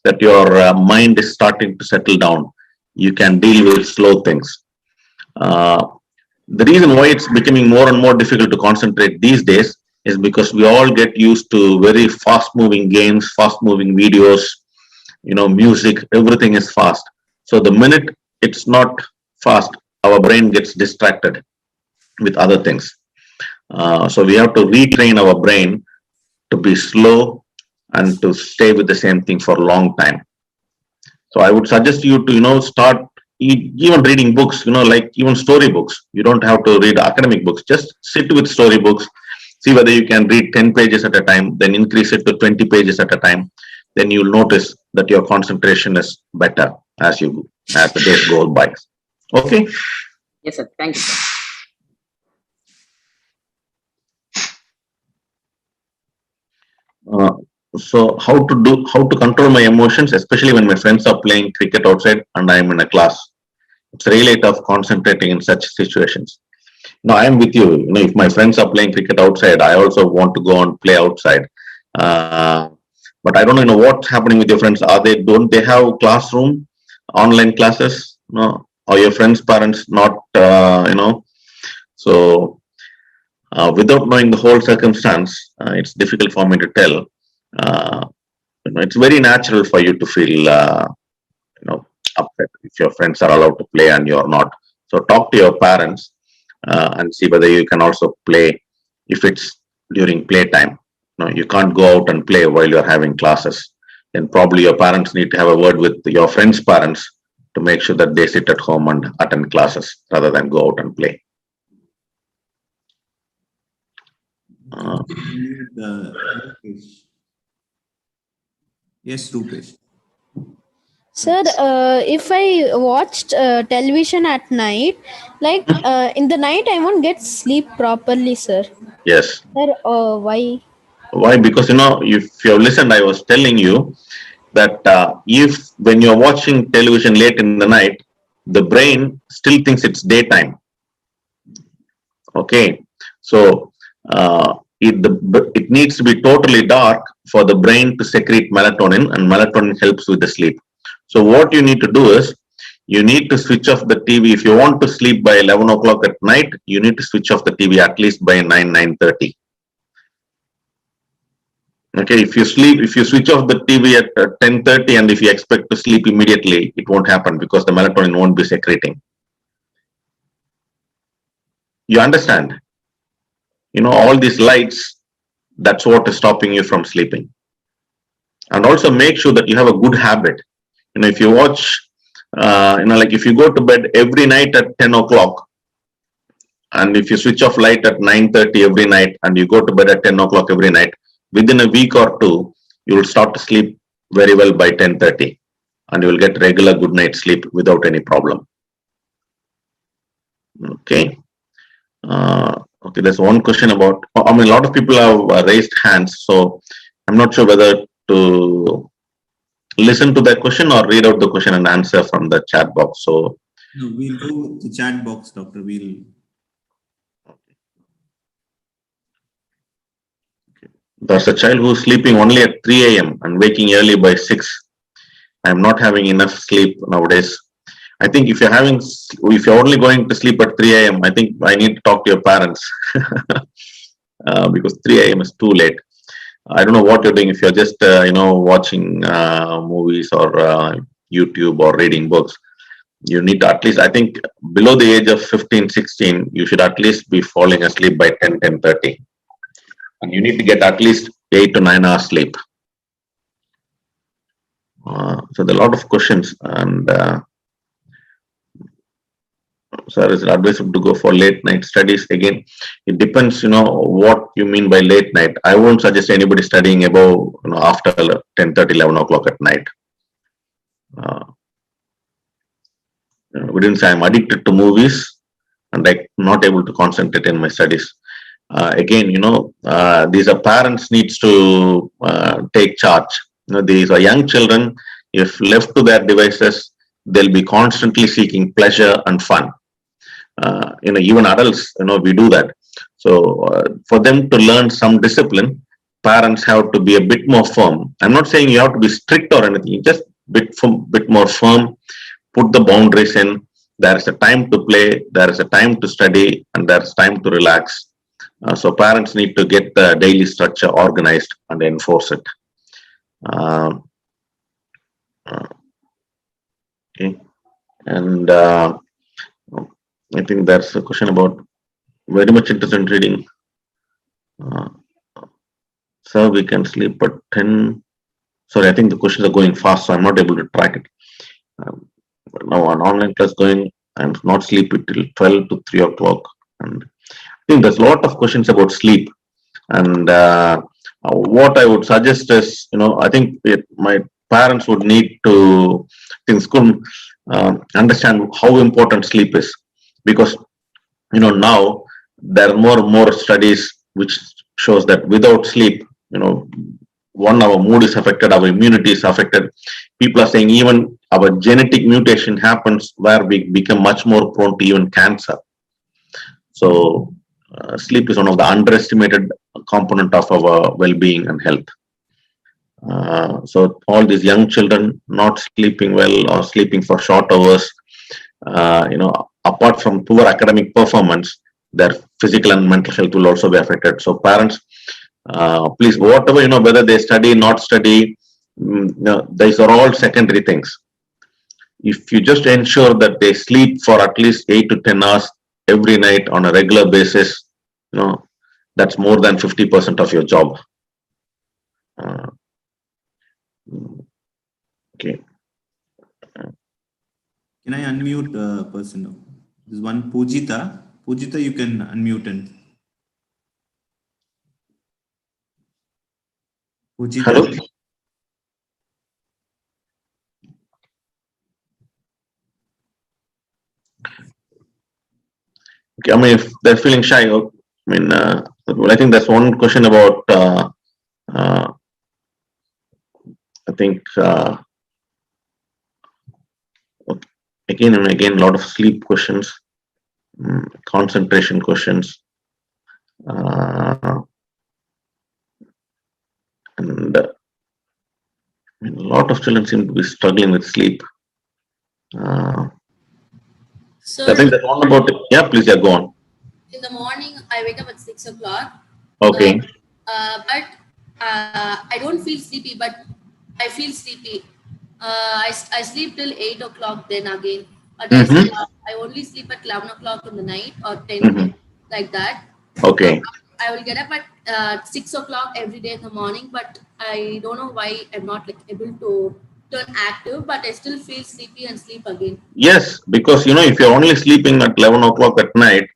Speaker 3: that your mind is starting to settle down. You can deal with slow things. The reason why it's becoming more and more difficult to concentrate these days is because we all get used to very fast-moving games, fast-moving videos, music, everything is fast. So the minute it's not fast, our brain gets distracted with other things. So we have to retrain our brain to be slow and to stay with the same thing for a long time. So I would suggest you to, start even reading books, like even storybooks. You don't have to read academic books. Just sit with storybooks, see whether you can read 10 pages at a time, then increase it to 20 pages at a time. Then you'll notice that your concentration is better as the days go by. Okay?
Speaker 6: Yes, sir. Thank you, sir.
Speaker 3: So how to control my emotions, especially when my friends are playing cricket outside and I'm in a class. It's really tough concentrating in such situations. No, I am with you. If my friends are playing cricket outside, I also want to go and play outside. But I don't know what's happening with your friends. Don't they have classroom, online classes? No, or your friends' parents not? So without knowing the whole circumstance, it's difficult for me to tell. It's very natural for you to feel, upset if your friends are allowed to play and you're not. So talk to your parents and see whether you can also play if it's during playtime. You can't go out and play while you're having classes. Then probably your parents need to have a word with your friends' parents to make sure that they sit at home and attend classes rather than go out and play.
Speaker 1: Yes, Rupesh.
Speaker 7: Sir, if I watched television at night, like in the night, I won't get sleep properly, sir.
Speaker 3: Yes.
Speaker 7: Sir, why?
Speaker 3: Why? Because, if you have listened, I was telling you that if when you're watching television late in the night, the brain still thinks it's daytime. Okay. So it needs to be totally dark for the brain to secrete melatonin, and melatonin helps with the sleep. So what you need to do is you need to switch off the TV. If you want to sleep by 11 o'clock at night, you need to switch off the TV at least by 9:30. Okay, if you switch off the TV at 10:30 and if you expect to sleep immediately, it won't happen because the melatonin won't be secreting. You understand? All these lights, that's what is stopping you from sleeping. And also make sure that you have a good habit. If you watch, like if you go to bed every night at 10 o'clock, and if you switch off light at 9:30 every night and you go to bed at 10 o'clock every night, within a week or two, you will start to sleep very well by 10:30 and you will get regular good night sleep without any problem. Okay. Okay, there's one question about, a lot of people have raised hands, so I'm not sure whether to listen to that question or read out the question and answer from the chat box. So
Speaker 1: no, we'll go with the chat box, Doctor.
Speaker 3: There's a child who's sleeping only at 3 a.m. and waking early by 6. I'm not having enough sleep nowadays. I think if you're only going to sleep at 3 a.m., I think I need to talk to your parents because 3 a.m. is too late. I don't know what you're doing. If you're just, watching movies or YouTube or reading books, you need to at least, I think below the age of 15, 16, you should at least be falling asleep by 10:30. And you need to get at least 8 to 9 hours sleep. So there are a lot of questions, and sir, is it advisable to go for late night studies? Again, it depends, what you mean by late night. I won't suggest anybody studying above, after 10:30, 11 o'clock at night. We didn't say I'm addicted to movies and I'm not able to concentrate in my studies. Again, these are parents needs to take charge. These are young children. If left to their devices, they'll be constantly seeking pleasure and fun. Even adults, we do that. So for them to learn some discipline, parents have to be a bit more firm. I'm not saying you have to be strict or anything, just bit more firm. Put the boundaries in. There is a time to play, there is a time to study, and there's time to relax. So parents need to get the daily structure organized and enforce it. Okay, and I think there's a question about very much interested in reading. Sir, we can sleep at 10. Sorry, I think the questions are going fast, so I'm not able to track it. But now an online class going, I'm not sleeping till 12 to 3 o'clock. And I think there's a lot of questions about sleep. And what I would suggest is, I think my parents would need to, understand how important sleep is. Because, now there are more and more studies which shows that without sleep, our mood is affected, our immunity is affected. People are saying even our genetic mutation happens where we become much more prone to even cancer. So sleep is one of the underestimated component of our well-being and health. So all these young children not sleeping well or sleeping for short hours, apart from poor academic performance, their physical and mental health will also be affected. So parents, please, whatever, whether they study, not study, these are all secondary things. If you just ensure that they sleep for at least 8 to 10 hours every night on a regular basis, that's more than 50% of your job. Okay.
Speaker 1: Can I unmute a person? There's one Pujita. Pujita, you can unmute and. Pujita.
Speaker 3: Hello. Okay, I mean, if they're feeling shy, I think that's one question about. I think again and again, a lot of sleep questions, concentration questions, and a lot of children seem to be struggling with sleep.
Speaker 8: So
Speaker 3: I think that's all about it. Yeah, please, yeah, go on.
Speaker 8: in the morning, I wake up at 6 o'clock.
Speaker 3: Okay.
Speaker 8: But I don't feel sleepy, but I feel sleepy. I sleep till 8 o'clock then again. But I only sleep at 11 o'clock in the night or 10, like that.
Speaker 3: Okay.
Speaker 8: I will get up at 6 o'clock every day in the morning, but I don't know why I'm not like able to turn active, but I still feel sleepy and sleep again.
Speaker 3: Yes, because if you're only sleeping at 11 o'clock at night,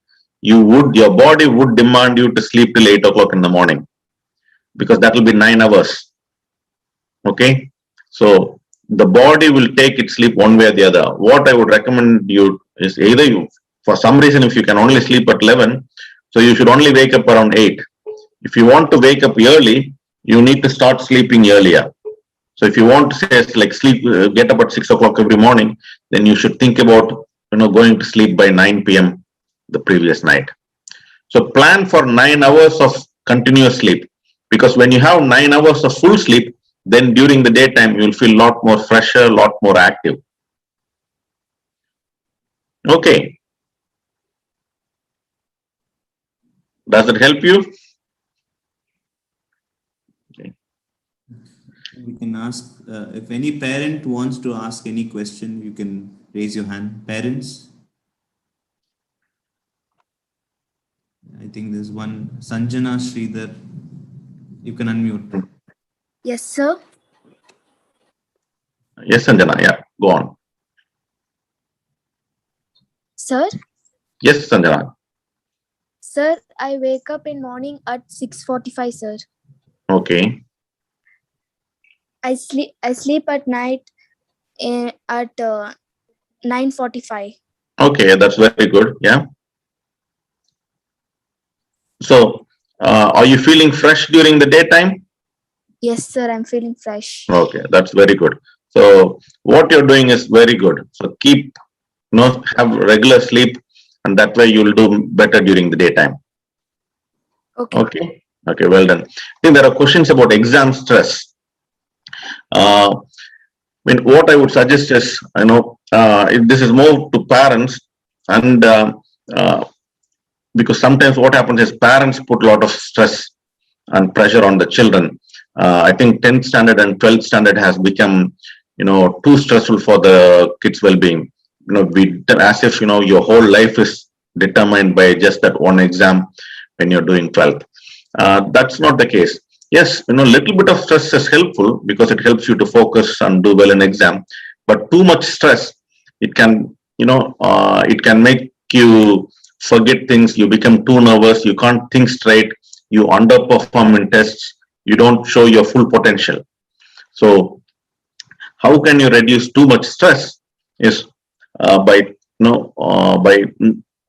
Speaker 3: your body would demand you to sleep till 8 o'clock in the morning, because that will be 9 hours. Okay. So the body will take its sleep one way or the other. What I would recommend you is either for some reason, if you can only sleep at 11, so you should only wake up around 8. If you want to wake up early, you need to start sleeping earlier. So if you want to say like get up at 6 o'clock every morning, then you should think about going to sleep by 9 p.m. the previous night. So plan for 9 hours of continuous sleep, because when you have 9 hours of full sleep, then during the daytime you'll feel a lot more fresher, a lot more active. Okay. Does it help you?
Speaker 1: Okay. We can ask if any parent wants to ask any question, you can raise your hand. Parents? I think there's one. Sanjana Sridhar. You can unmute.
Speaker 9: Yes, sir.
Speaker 3: Yes, Sanjana. Yeah, go on.
Speaker 9: Sir?
Speaker 3: Yes, Sanjana.
Speaker 9: Sir, I wake up in morning at 6:45, sir.
Speaker 3: Okay.
Speaker 9: I sleep at night at 9:45.
Speaker 3: Okay, that's very good. Yeah. So, are you feeling fresh during the daytime?
Speaker 9: Yes, sir, I'm feeling fresh.
Speaker 3: Okay, that's very good. So, what you're doing is very good. So, have regular sleep, and that way you'll do better during the daytime.
Speaker 9: Okay.
Speaker 3: Okay. Okay, well done. I think there are questions about exam stress. What I would suggest is, this is more to parents, and because sometimes what happens is parents put a lot of stress and pressure on the children. I think 10th standard and 12th standard has become, too stressful for the kids' well-being. As if, your whole life is determined by just that one exam when you're doing 12th. That's not the case. Yes, little bit of stress is helpful because it helps you to focus and do well in exam. But too much stress, it can, it can make you forget things. You become too nervous. You can't think straight. You underperform in tests. You don't show your full potential. So, how can you reduce too much stress? Is by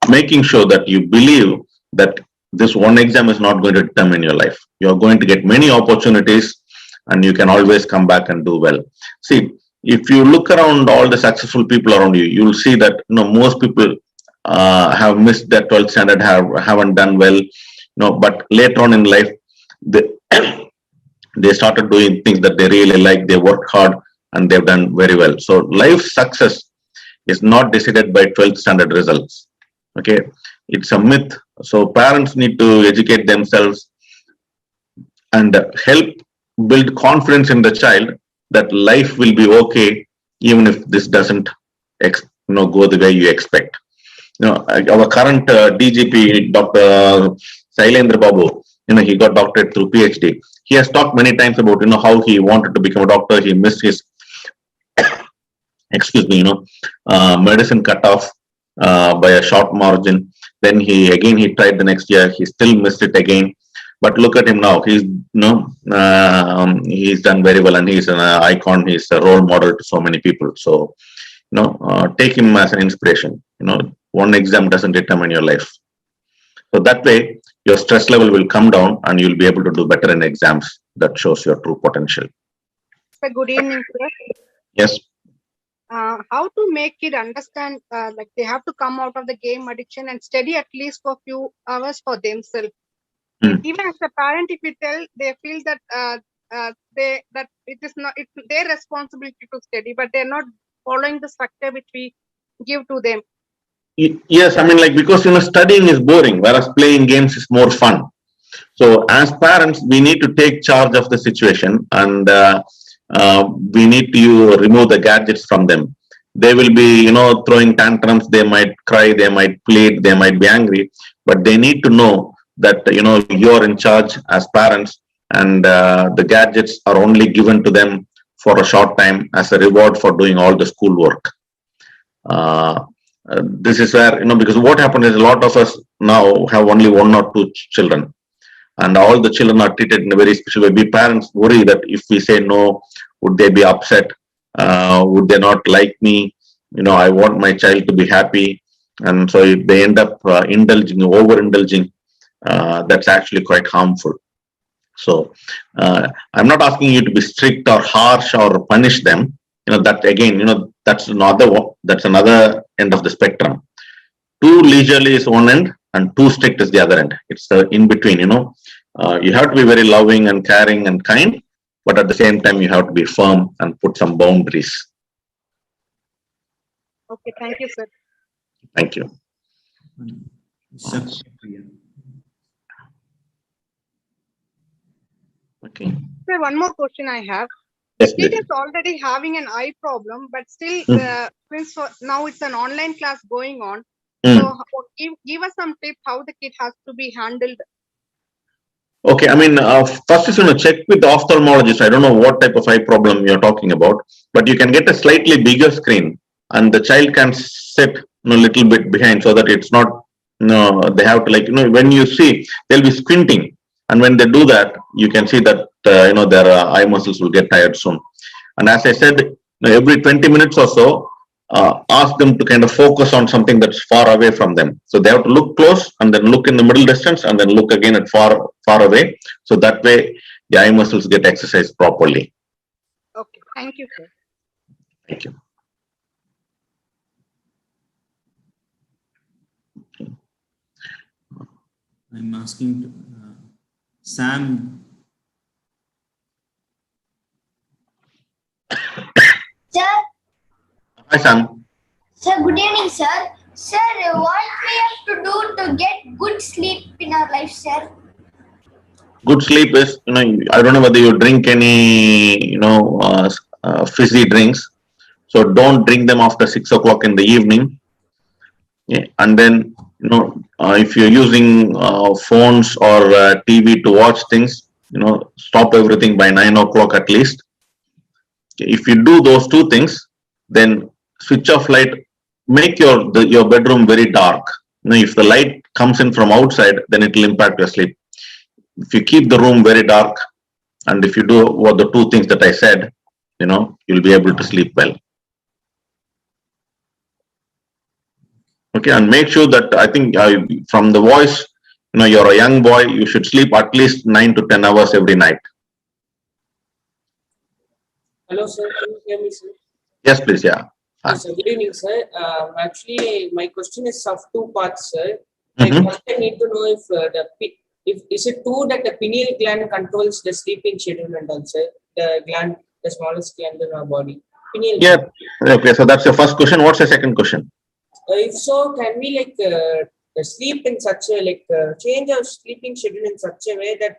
Speaker 3: making sure that you believe that this one exam is not going to determine your life. You are going to get many opportunities, and you can always come back and do well. See, if you look around all the successful people around you, you'll see that most people have missed their 12th standard, haven't done well. But later on in life, they they started doing things that they really like. They worked hard and they've done very well. So life success is not decided by 12th standard results. Okay, it's a myth. So parents need to educate themselves and help build confidence in the child that life will be okay even if this doesn't go the way you expect. Our current DGP, Dr. Sailendra Babu, he got doctorate through PhD. He has talked many times about how he wanted to become a doctor. He missed his medicine cut off by a short margin. Then he tried the next year. He still missed it again. But look at him now. He's he's done very well, and he's an icon. He's a role model to so many people. So take him as an inspiration. One exam doesn't determine your life. So that way, your stress level will come down, and you'll be able to do better in exams. That shows your true potential.
Speaker 10: Sir, good evening, sir.
Speaker 3: Yes.
Speaker 10: How to make it understand, like they have to come out of the game addiction and study at least for a few hours for themselves. Even as a parent, if we tell, they feel that it is not, it's their responsibility to study, but they're not following the structure which we give to them?
Speaker 3: Yes, I mean, like, because, studying is boring, whereas playing games is more fun. So as parents, we need to take charge of the situation, and we need to remove the gadgets from them. They will be, throwing tantrums. They might cry, they might plead, they might be angry, but they need to know that, you're in charge as parents, and the gadgets are only given to them for a short time as a reward for doing all the schoolwork. This is where, because what happened is a lot of us now have only one or two children, and all the children are treated in a very special way. We parents worry that if we say no, would they be upset? Would they not like me? I want my child to be happy. And so if they end up overindulging, that's actually quite harmful. So I'm not asking you to be strict or harsh or punish them. That again, that's another end of the spectrum. Too leisurely is one end, and too strict is the other end. It's the in between. You have to be very loving and caring and kind, but at the same time, you have to be firm and put some boundaries.
Speaker 10: Okay, thank you, sir.
Speaker 3: Thank you. Okay.
Speaker 10: Sir, one more question I have.
Speaker 3: Yes,
Speaker 10: Kid is already having an eye problem, but still, now it's an online class going on. So give us some tips how the kid has to be handled.
Speaker 3: Okay, I mean, first is check with the ophthalmologist. I don't know what type of eye problem you're talking about, but you can get a slightly bigger screen, and the child can sit a little bit behind, so that it's not, they have to, when you see, they'll be squinting, and when they do that, you can see that their eye muscles will get tired soon. And as I said, every 20 minutes or so, ask them to kind of focus on something that's far away from them. So they have to look close, and then look in the middle distance, and then look again at far away. So that way the eye muscles get exercised properly.
Speaker 10: Okay, thank you, sir.
Speaker 3: Thank you.
Speaker 1: I'm asking Sam.
Speaker 11: Sir.
Speaker 3: Hi, Sam.
Speaker 11: Sir, good evening, sir. Sir, what we have to do to get good sleep in our life, sir?
Speaker 3: Good sleep is, I don't know whether you drink any, fizzy drinks. So don't drink them after 6 o'clock in the evening. Yeah. And then, if you're using phones or TV to watch things, stop everything by 9 o'clock at least. If you do those two things, then switch off light, make your bedroom very dark. If the light comes in from outside, then it will impact your sleep. If you keep the room very dark, and if you do what the two things that I said, you'll be able to sleep well. Okay, and make sure that, I think from the voice, you're a young boy, you should sleep at least 9 to 10 hours every night.
Speaker 12: Hello, sir. Can you hear me, sir?
Speaker 3: Yes, please. Yeah.
Speaker 12: Yes, sir. Good evening, sir. Actually, my question is of two parts, sir. First, I need to know if is it true that the pineal gland controls the sleeping schedule and also the smallest gland in our body? Pineal gland.
Speaker 3: Okay, so that's your first question. What's your second question?
Speaker 12: If so, can we sleep in such a change our sleeping schedule in such a way that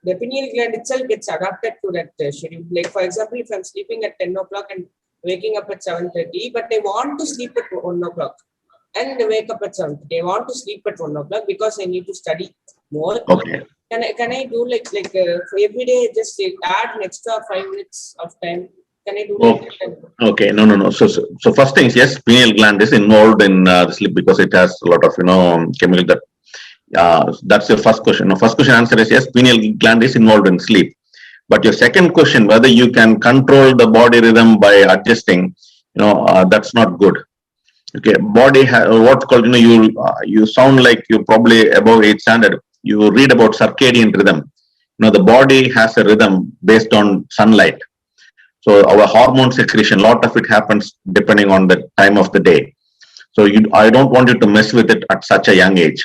Speaker 12: the pineal gland itself gets adapted to that schedule? Like, for example, if I'm sleeping at 10 o'clock and waking up at 7:30, but I want to sleep at 1 o'clock and wake up at 7:30. I want to sleep at 1 o'clock because I need to study more.
Speaker 3: Okay.
Speaker 12: Can I do for every day, just add an extra 5 minutes of time? Can I do that?
Speaker 3: Okay, no. So first thing is, yes, pineal gland is involved in the sleep because it has a lot of chemical that. That's your first question. First question answer is yes, pineal gland is involved in sleep. But your second question, whether you can control the body rhythm by adjusting, that's not good. Okay, body what's called, you sound like you're probably above 8th standard. You read about circadian rhythm. The body has a rhythm based on sunlight. So our hormone secretion, a lot of it happens depending on the time of the day. So I don't want you to mess with it at such a young age.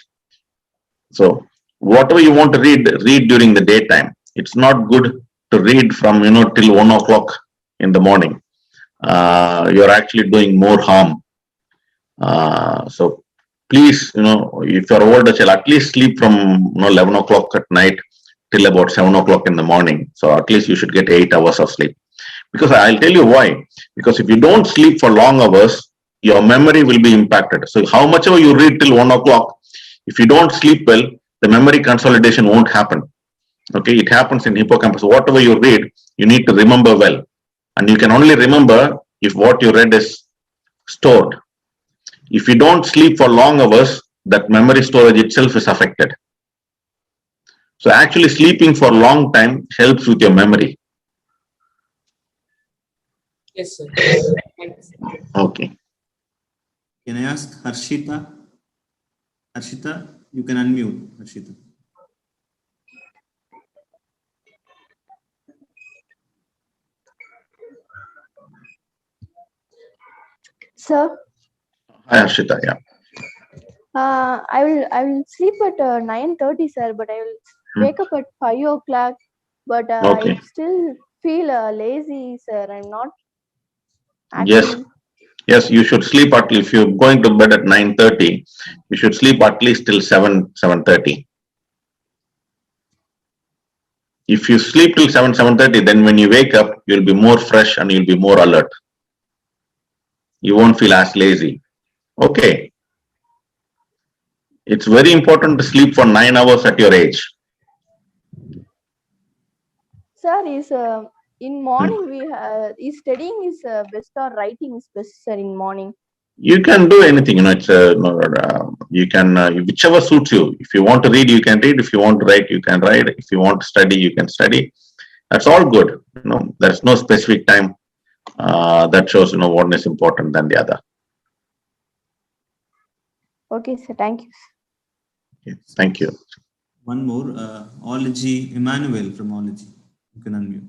Speaker 3: So whatever you want to read during the daytime. It's not good to read from till 1 o'clock in the morning. you're actually doing more harm. So please, if you're older child, at least sleep from 11 o'clock at night till about 7 o'clock in the morning. So at least you should get 8 hours of sleep. Because I'll tell you why. Because if you don't sleep for long hours, your memory will be impacted. So how much ever you read till 1 o'clock, if you don't sleep well, the memory consolidation won't happen. Okay, it happens in hippocampus. Whatever you read, you need to remember well. And you can only remember if what you read is stored. If you don't sleep for long hours, that memory storage itself is affected. So actually sleeping for a long time helps with your memory.
Speaker 12: Yes, sir.
Speaker 3: Okay.
Speaker 1: Can I ask Harshita? Harshita, you can unmute, Harshita.
Speaker 13: Sir,
Speaker 3: Hi, Harshita, yeah.
Speaker 13: I will sleep at 9:30, sir, but I will wake up at 5 o'clock. But
Speaker 3: Okay.
Speaker 13: I still feel lazy, sir. I'm not
Speaker 3: Yes.
Speaker 13: active.
Speaker 3: Yes, you should sleep at, if you're going to bed at 9:30, you should sleep at least till 7:30. If you sleep till 7:30, then when you wake up, you'll be more fresh and you'll be more alert. You won't feel as lazy. Okay. It's very important to sleep for 9 hours at your age.
Speaker 13: Sir, is in morning is studying is best or writing is best, sir, in morning?
Speaker 3: You can do anything, it's you can, whichever suits you. If you want to read, you can read. If you want to write, you can write. If you want to study, you can study. That's all good. There's no specific time that shows, one is important than the other.
Speaker 13: Okay, sir. Thank you.
Speaker 3: Okay, thank you.
Speaker 1: One more, Ology, Emmanuel from Ology. You can unmute.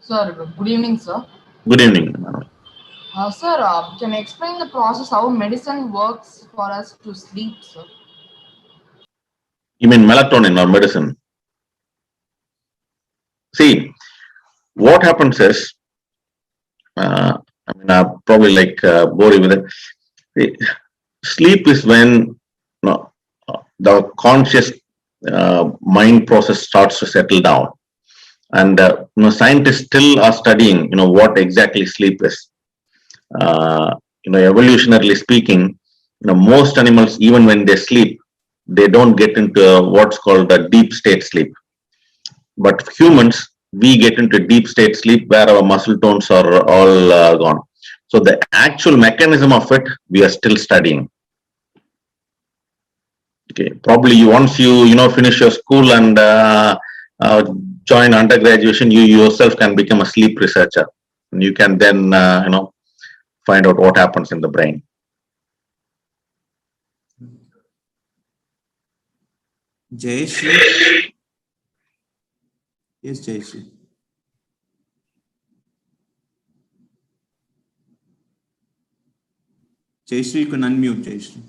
Speaker 14: Sir, good evening, sir.
Speaker 3: Good evening, Emmanuel.
Speaker 14: Sir, can you explain the process how medicine works for us to sleep, sir?
Speaker 3: You mean melatonin or medicine? See, what happens is, I'll probably bore you with it. See, sleep is when the conscious mind process starts to settle down. And scientists still are studying, what exactly sleep is. Evolutionarily speaking, most animals, even when they sleep, they don't get into what's called a deep state sleep. But humans, we get into deep state sleep where our muscle tones are all gone. So the actual mechanism of it, we are still studying. Okay, probably once you finish your school and join undergraduation, you yourself can become a sleep researcher, and you can then find out what happens in the brain.
Speaker 1: Jayashree. Yes, Jayashree. Jayashree, you can unmute, Jayashree.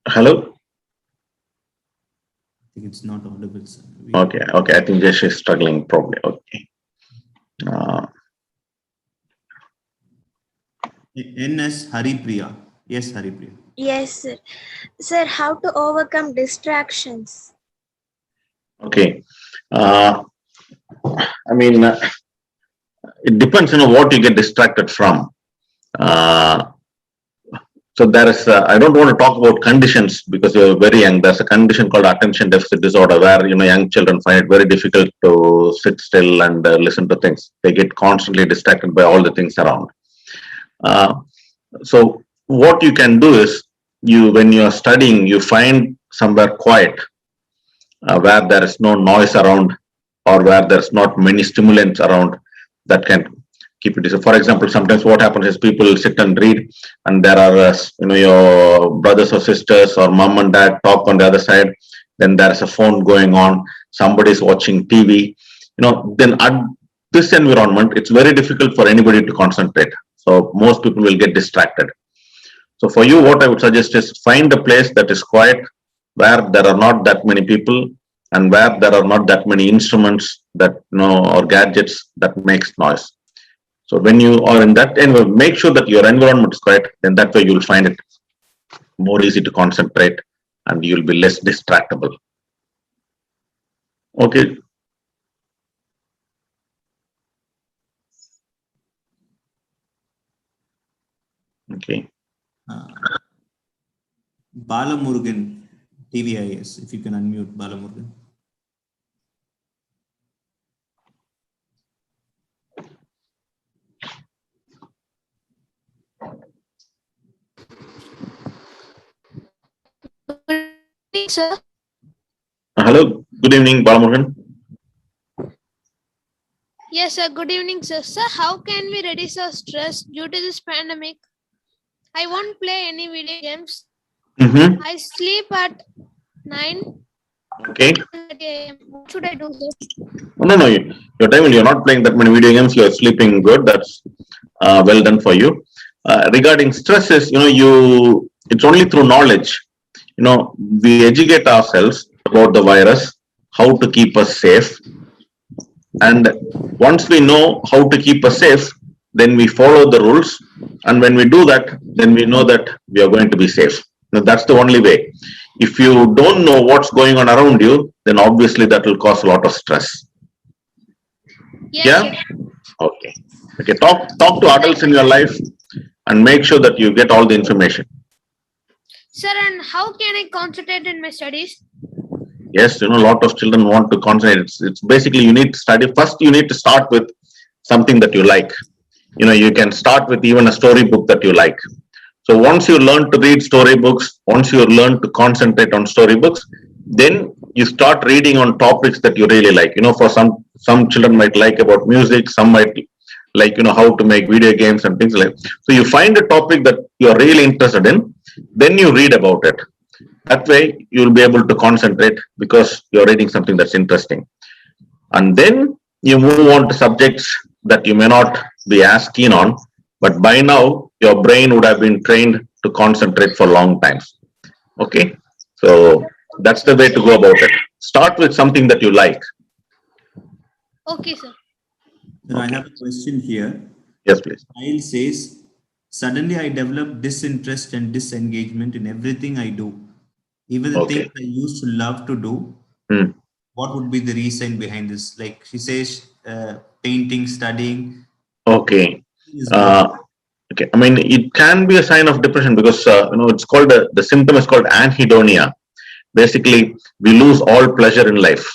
Speaker 3: Hello?
Speaker 1: I think it's not audible, sir.
Speaker 3: Okay, I think Jayashree is struggling probably. Okay.
Speaker 1: NS Haripriya. Yes, Haripriya.
Speaker 11: Yes, sir. Sir, how to overcome distractions?
Speaker 3: Okay. It depends, what you get distracted from. So there is, I don't want to talk about conditions because you're very young. There's a condition called attention deficit disorder where, young children find it very difficult to sit still and listen to things. They get constantly distracted by all the things around. So what you can do is, when you are studying, you find somewhere quiet where there is no noise around or where there's not many stimulants around that can keep it. So for example, sometimes what happens is people sit and read and there are, your brothers or sisters or mom and dad talk on the other side. Then there is a phone going on. Somebody is watching TV, then at this environment, it's very difficult for anybody to concentrate. So most people will get distracted. So for you, what I would suggest is find a place that is quiet, where there are not that many people and where there are not that many instruments that or gadgets that makes noise. So when you are in that environment, make sure that your environment is quiet, then that way you will find it more easy to concentrate and you'll be less distractible. Okay. Okay.
Speaker 1: Balamurgan, TVIS, if you can unmute Balamurgan.
Speaker 7: Sir.
Speaker 3: Hello, good evening, Balamurgan.
Speaker 7: Yes, sir. Good evening, sir. Sir, how can we reduce our stress due to this pandemic? I won't play any video games. I sleep at 9.
Speaker 3: Okay.
Speaker 7: What should I do, sir?
Speaker 3: No, you're not playing that many video games. You're sleeping good. That's well done for you. Regarding stresses, it's only through knowledge. We educate ourselves about the virus, how to keep us safe. And once we know how to keep us safe, then we follow the rules. And when we do that, then we know that we are going to be safe. Now, that's the only way. If you don't know what's going on around you, then obviously that will cause a lot of stress.
Speaker 7: Yes,
Speaker 3: Yeah?
Speaker 7: sir.
Speaker 3: Okay. Okay. Talk to adults in your life and make sure that you get all the information.
Speaker 7: Sir, and how can I concentrate in my studies?
Speaker 3: Yes, a lot of children want to concentrate. It's basically you need to study. First, you need to start with something that you like. You can start with even a storybook that you like. So once you learn to read storybooks, once you learn to concentrate on storybooks, then you start reading on topics that you really like. For some children might like about music, some might like, how to make video games and things like that. So you find a topic that you're really interested in, then you read about it. That way you'll be able to concentrate because you're reading something that's interesting. And then you move on to subjects that you may not be as keen on, but by now your brain would have been trained to concentrate for long times. Okay, so that's the way to go about it. Start with something that you like.
Speaker 7: Okay, sir.
Speaker 1: Sir, I have a question here.
Speaker 3: Yes, please.
Speaker 1: Kyle says, suddenly I develop disinterest and disengagement in everything I do. Even the things I used to love to do. What would be the reason behind this? Like she says, painting, studying.
Speaker 3: Okay. Okay. I mean, it can be a sign of depression because it's called the symptom is called anhedonia. Basically, we lose all pleasure in life.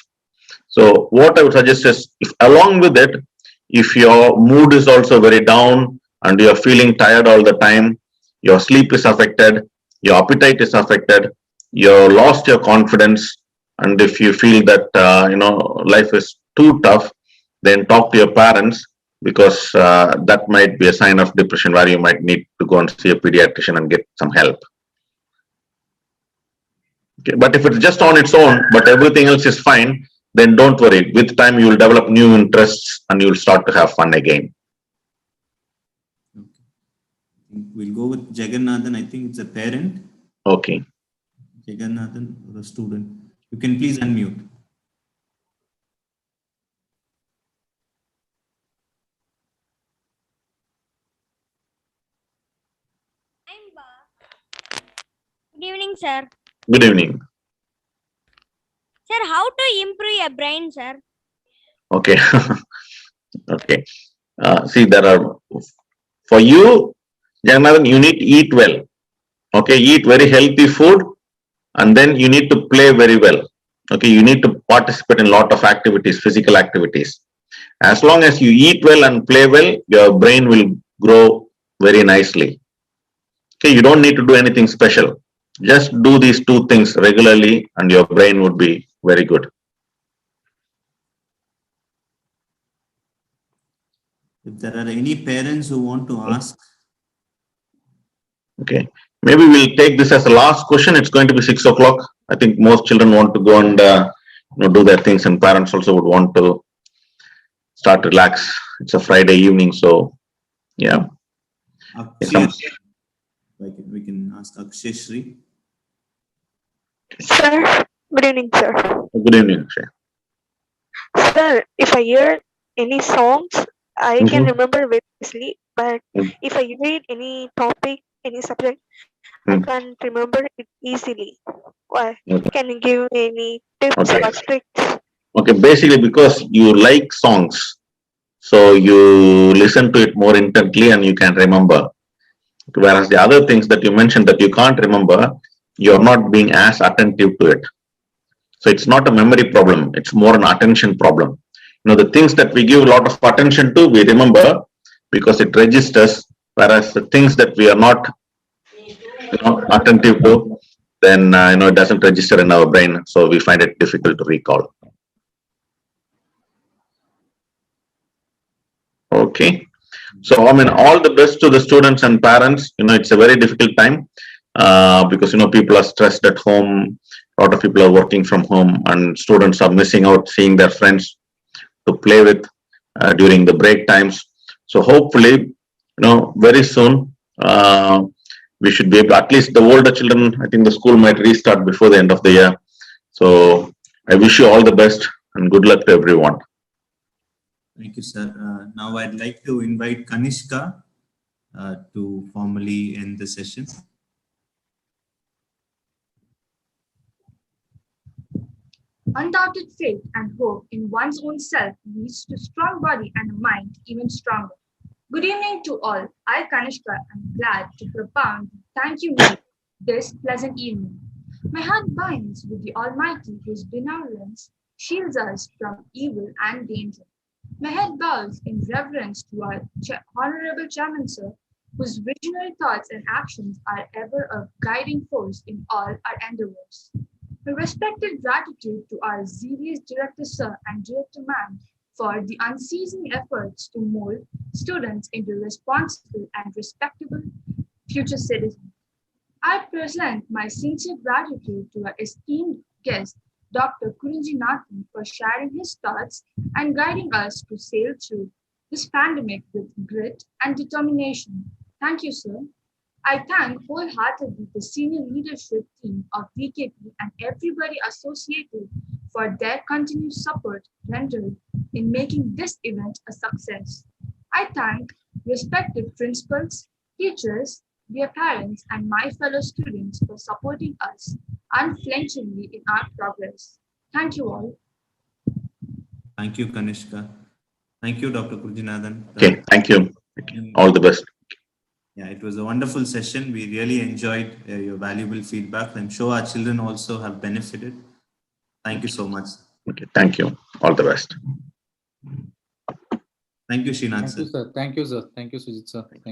Speaker 3: So what I would suggest is, if along with it, if your mood is also very down and you're feeling tired all the time, your sleep is affected, your appetite is affected, you lost your confidence, and if you feel that life is too tough, then talk to your parents, because that might be a sign of depression where you might need to go and see a pediatrician and get some help. Okay. But if it's just on its own, but everything else is fine, then don't worry. With time, you will develop new interests and you will start to have fun again.
Speaker 1: Okay. We'll go with Jagannathan. I think it's a parent.
Speaker 3: Okay.
Speaker 1: Jagannathan or a student. You can please unmute.
Speaker 15: Good evening, sir.
Speaker 3: Good evening.
Speaker 15: Sir, how to improve your brain, sir?
Speaker 3: Okay. Okay. See, for you, Jagannathan, you need to eat well. Okay, eat very healthy food, and then you need to play very well. Okay, you need to participate in a lot of activities, physical activities. As long as you eat well and play well, your brain will grow very nicely. Okay, you don't need to do anything special. Just do these two things regularly and your brain would be very good.
Speaker 1: If there are any parents who want to ask.
Speaker 3: Okay, maybe we'll take this as a last question. It's going to be 6 o'clock. I think most children want to go and do their things, and parents also would want to start relax. It's a Friday evening, so yeah.
Speaker 1: We can ask Akshay Shri.
Speaker 16: Sir, good evening, sir.
Speaker 3: Good evening, Akshay.
Speaker 16: Sir, if I hear any songs, I can remember very easily. But if I read any topic, any subject, I can't remember it easily. Why? Can you give any tips or tricks?
Speaker 3: Okay, basically because you like songs, so you listen to it more intently and you can remember. Whereas the other things that you mentioned that you can't remember, you're not being as attentive to it. So it's not a memory problem, it's more an attention problem. The things that we give a lot of attention to, we remember because it registers, whereas the things that we are not attentive to, then it doesn't register in our brain, so we find it difficult to recall. Okay, so all the best to the students and parents. It's a very difficult time because people are stressed at home. A lot of people are working from home, and students are missing out seeing their friends to play with during the break times. So hopefully, very soon we should be able. At least the older children, I think the school might restart before the end of the year. So I wish you all the best and good luck to everyone.
Speaker 1: Thank you, sir. Now I'd like to invite Kanishka to formally end the session.
Speaker 17: Undoubted faith and hope in one's own self leads to strong body and a mind even stronger. Good evening to all. I, Kanishka, am glad to propound thank you note this pleasant evening. My heart binds with the Almighty, whose benevolence shields us from evil and danger. My head bows in reverence to our Honorable Chairman, sir, whose visionary thoughts and actions are ever a guiding force in all our endeavors. My respected gratitude to our zealous Director, sir, and Director, ma'am, for the unceasing efforts to mold students into responsible and respectable future citizens. I present my sincere gratitude to our esteemed guest, Dr. Kurinjinathan, for sharing his thoughts and guiding us to sail through this pandemic with grit and determination. Thank you, sir. I thank wholeheartedly the senior leadership team of VKP and everybody associated for their continued support rendered in making this event a success. I thank respected principals, teachers, their parents, and my fellow students for supporting us unflinchingly in our progress. Thank you all.
Speaker 1: Thank you, Kanishka. Thank you, Dr. Kurinjinathan.
Speaker 3: Okay, thank you. All the best.
Speaker 1: Yeah, it was a wonderful session. We really enjoyed your valuable feedback. I'm sure our children also have benefited. Thank you so much.
Speaker 3: Okay, thank you. All the best.
Speaker 1: Thank you, Srinath, sir.
Speaker 4: Thank you, sir. Thank you, sir. Thank you, Sujit, sir. Thank you.